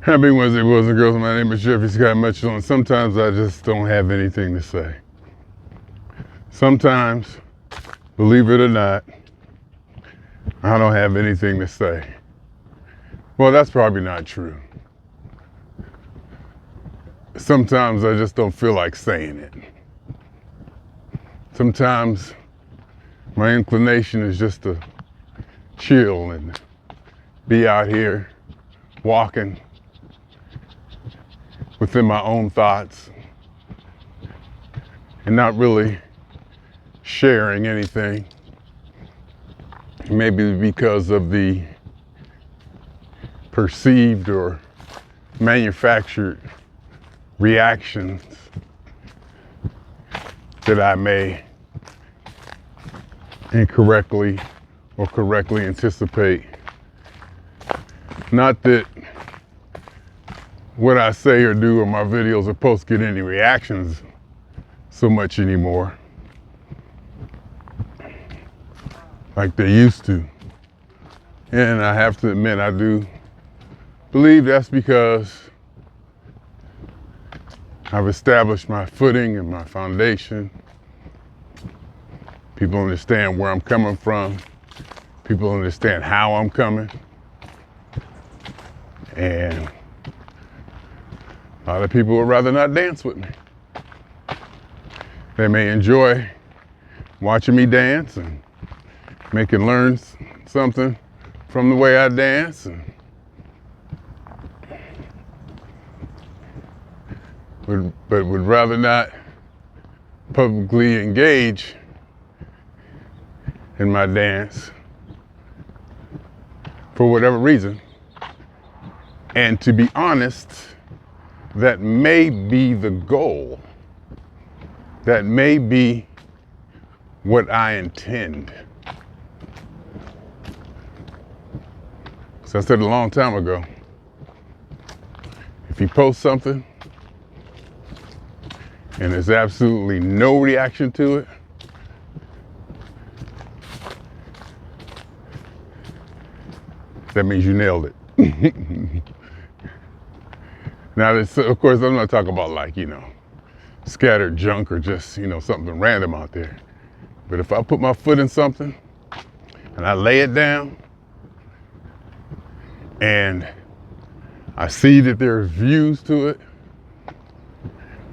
Happy Wednesday, boys and girls. My name is Jeffery Scott Mitchell, and sometimes I just don't have anything to say. Sometimes, believe it or not, I don't have anything to say. Well, that's probably not true. Sometimes I just don't feel like saying it. Sometimes my inclination is just to chill and be out here walking within my own thoughts and not really sharing anything. Maybe because of the perceived or manufactured reactions that I may incorrectly or correctly anticipate. Not that what I say or do or my videos or posts get any reactions so much anymore like they used to. And I have to admit, I do believe that's because I've established my footing and my foundation. People understand where I'm coming from. People understand how I'm coming. And a lot of people would rather not dance with me. They may enjoy watching me dance and making learn something from the way I dance, but would rather not publicly engage in my dance for whatever reason. And to be honest, that may be the goal. That may be what I intend. So I said a long time ago, if you post something and there's absolutely no reaction to it, that means you nailed it. Now, of course, I'm not talking about scattered junk or just, something random out there. But if I put my foot in something and I lay it down and I see that there's views to it,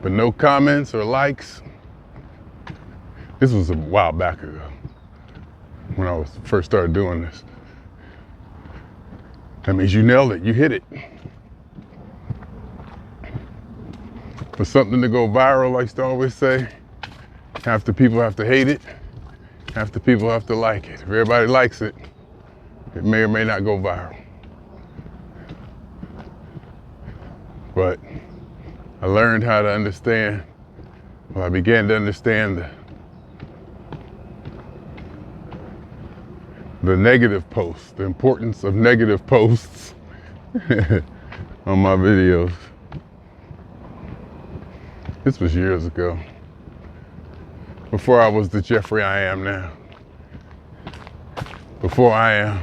but no comments or likes, this was a while back ago when I first started doing this. That means you nailed it, you hit it. For something to go viral, I used to always say, half the people have to hate it, half the people have to like it. If everybody likes it, it may or may not go viral. But I learned how to understand, I began to understand the negative posts, the importance of negative posts on my videos. This was years ago, before I was the Jeffery I am now. Before I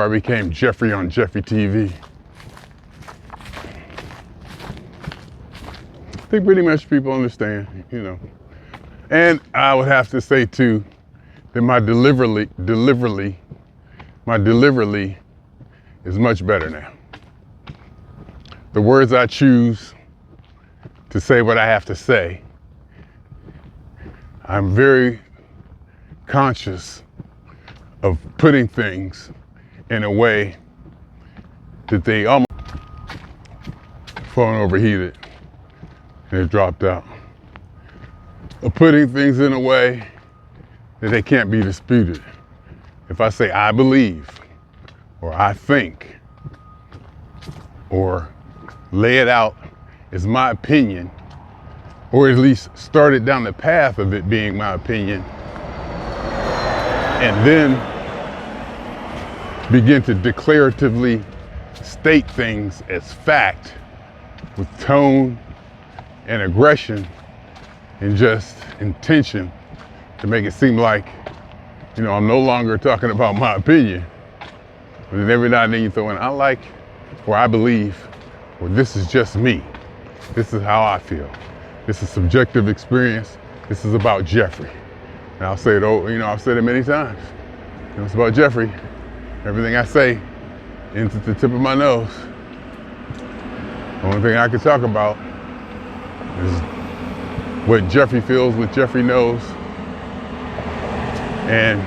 became Jeffery on Jeffery TV. I think pretty much people understand, And I would have to say too, that my delivery is much better now. The words I choose to say what I have to say, I'm very conscious of putting things in a way that they almost phone overheated and it dropped out. Of putting things in a way that they can't be disputed. If I say I believe, or I think, or lay it out as my opinion, or at least start it down the path of it being my opinion, and then begin to declaratively state things as fact with tone and aggression and just intention to make it seem like, I'm no longer talking about my opinion. But then every now and then you throw in, I like or I believe, or this is just me. This is how I feel. This is subjective experience. This is about Jeffrey. And I'll say it, I've said it many times. It's about Jeffrey. Everything I say into the tip of my nose. The only thing I can talk about is what Jeffrey feels, what Jeffrey knows, and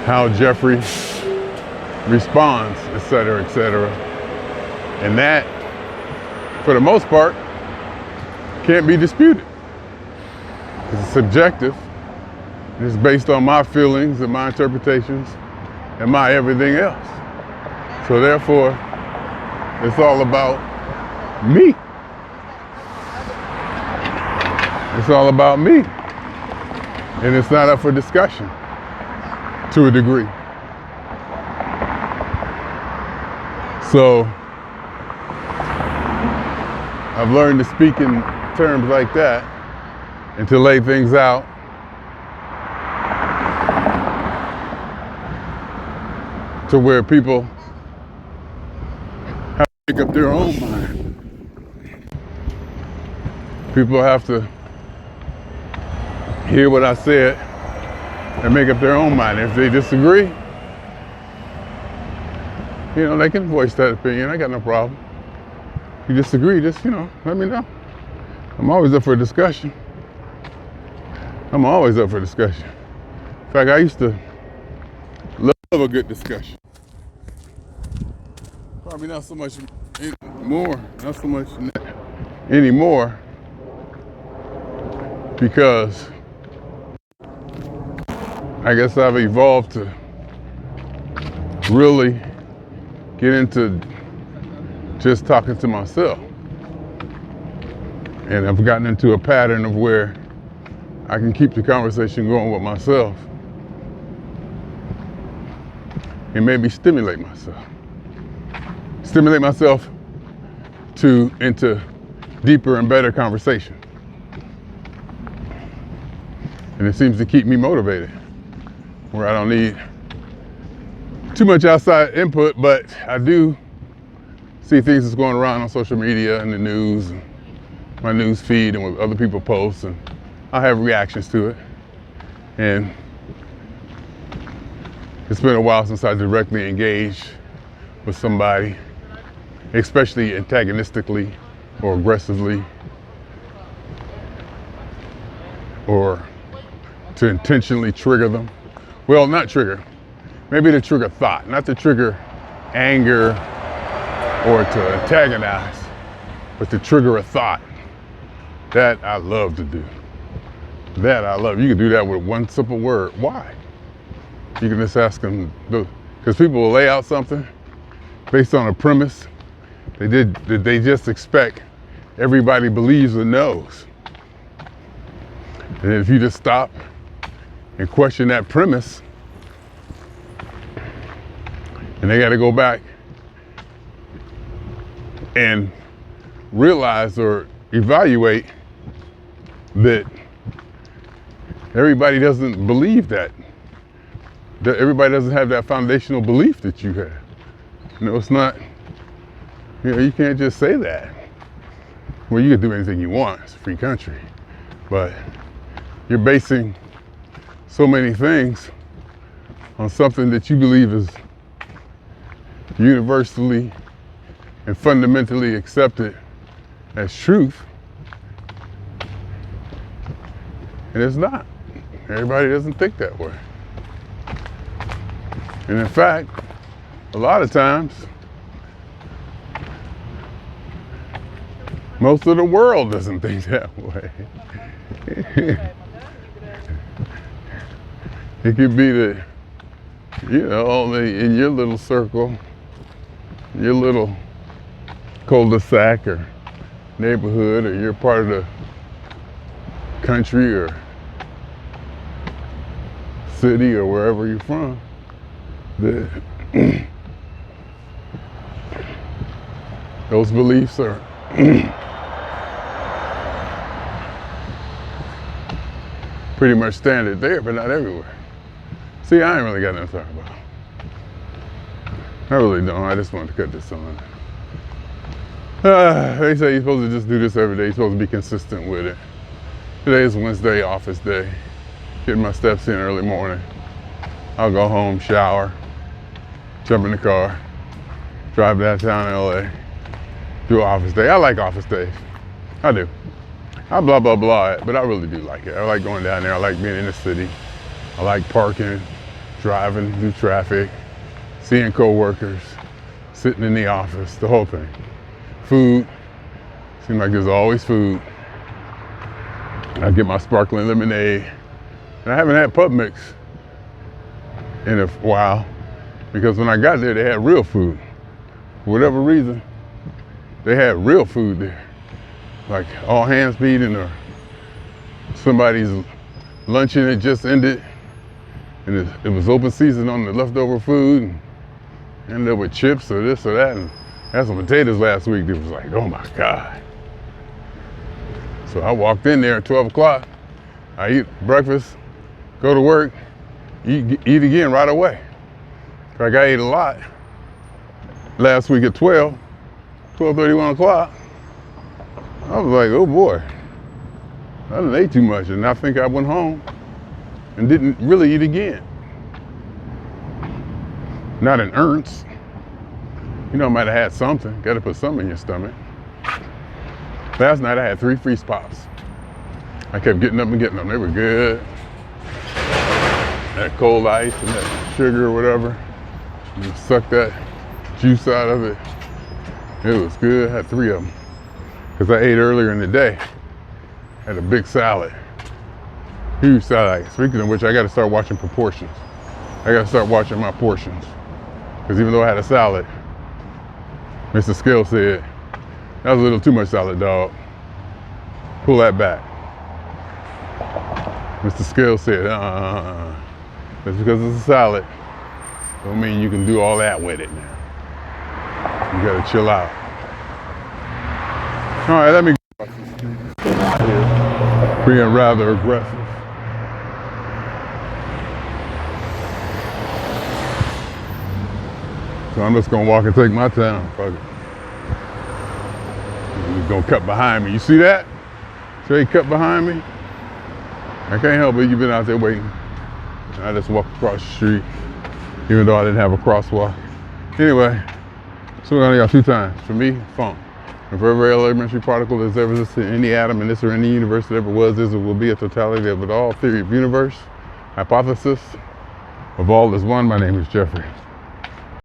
how Jeffrey responds, et cetera, et cetera. And that, for the most part, can't be disputed. It's subjective. It's based on my feelings and my interpretations and my everything else. So therefore, it's all about me. It's all about me. And it's not up for discussion to a degree. So I've learned to speak in terms like that and to lay things out to where people have to make up their own mind. People have to hear what I said and make up their own mind. If they disagree, they can voice that opinion. I got no problem. If you disagree, just, let me know. I'm always up for a discussion. I'm always up for discussion. In fact, I used to love a good discussion. Probably not so much anymore, because I guess I've evolved to really get into just talking to myself. And I've gotten into a pattern of where I can keep the conversation going with myself and maybe stimulate myself into deeper and better conversation. And it seems to keep me motivated, where I don't need too much outside input, but I do see things that's going around on social media and the news, and my news feed, and what other people post, and I have reactions to it. And it's been a while since I directly engaged with somebody, especially antagonistically or aggressively, or to intentionally trigger them. Well, not trigger, maybe to trigger thought, not to trigger anger or to antagonize, but to trigger a thought. That I love to do. That I love. You can do that with one simple word. Why? You can just ask them, because people will lay out something based on a premise they just expect everybody believes or knows. And if you just stop and question that premise, and they got to go back and realize or evaluate that everybody doesn't believe that everybody doesn't have that foundational belief that you have. It's not, you can't just say that. Well, you can do anything you want, it's a free country, but you're basing so many things on something that you believe is universally and fundamentally accepted as truth, and it's not. Everybody doesn't think that way. And in fact, a lot of times, most of the world doesn't think that way. It could be that, only in your little circle, your little cul-de-sac or neighborhood, or your part of the country or city or wherever you're from, that those beliefs are pretty much standard there, but not everywhere. See, I ain't really got nothing to talk about. I really don't. I just wanted to cut this on. They say you're supposed to just do this every day. You're supposed to be consistent with it. Today is Wednesday, office day. Getting my steps in early morning. I'll go home, shower, jump in the car, drive downtown LA, do office day. I like office days. I do. I blah, blah, blah it, but I really do like it. I like going down there. I like being in the city. I like parking, driving through traffic, seeing co-workers, sitting in the office, the whole thing. Food, seems like there's always food. I get my sparkling lemonade. And I haven't had pub mix in a while because when I got there, they had real food. For whatever reason, they had real food there. Like all hands meeting or somebody's luncheon had just ended and it was open season on the leftover food and ended up with chips or this or that. And I had some potatoes last week. It was like, oh my God. So I walked in there at 12 o'clock. I eat breakfast, go to work, eat again right away. Like I ate a lot last week at 12:30, 1 o'clock. I was like, oh boy, I done ate too much. And I think I went home and didn't really eat again. Not an ounce. You know, I might have had something. Got to put something in your stomach. Last night I had 3 freeze pops. I kept getting up and getting them. They were good. That cold ice and that sugar or whatever. You suck that juice out of it. It was good. I had 3 of them. Because I ate earlier in the day. Had a big salad. Huge salad. Speaking of which, I got to start watching proportions. I got to start watching my portions. Because even though I had a salad, Mr. Scale said, that was a little too much salad, dog. Pull that back. Mr. Scale said, That's because it's a salad. Don't mean you can do all that with it now. You gotta chill out. All right, let me go. Being rather aggressive. So I'm just gonna walk and take my time. Fuck it. He's gonna cut behind me. You see that? So he cut behind me? I can't help it, you've been out there waiting. I just walked across the street, even though I didn't have a crosswalk. Anyway, so we only got 2 times. For me, funk. And for every elementary particle that's ever existed in any atom in this or any universe that ever was, is, or will be a totality of it all. Theory of universe, hypothesis of all is one. My name is Jeffery.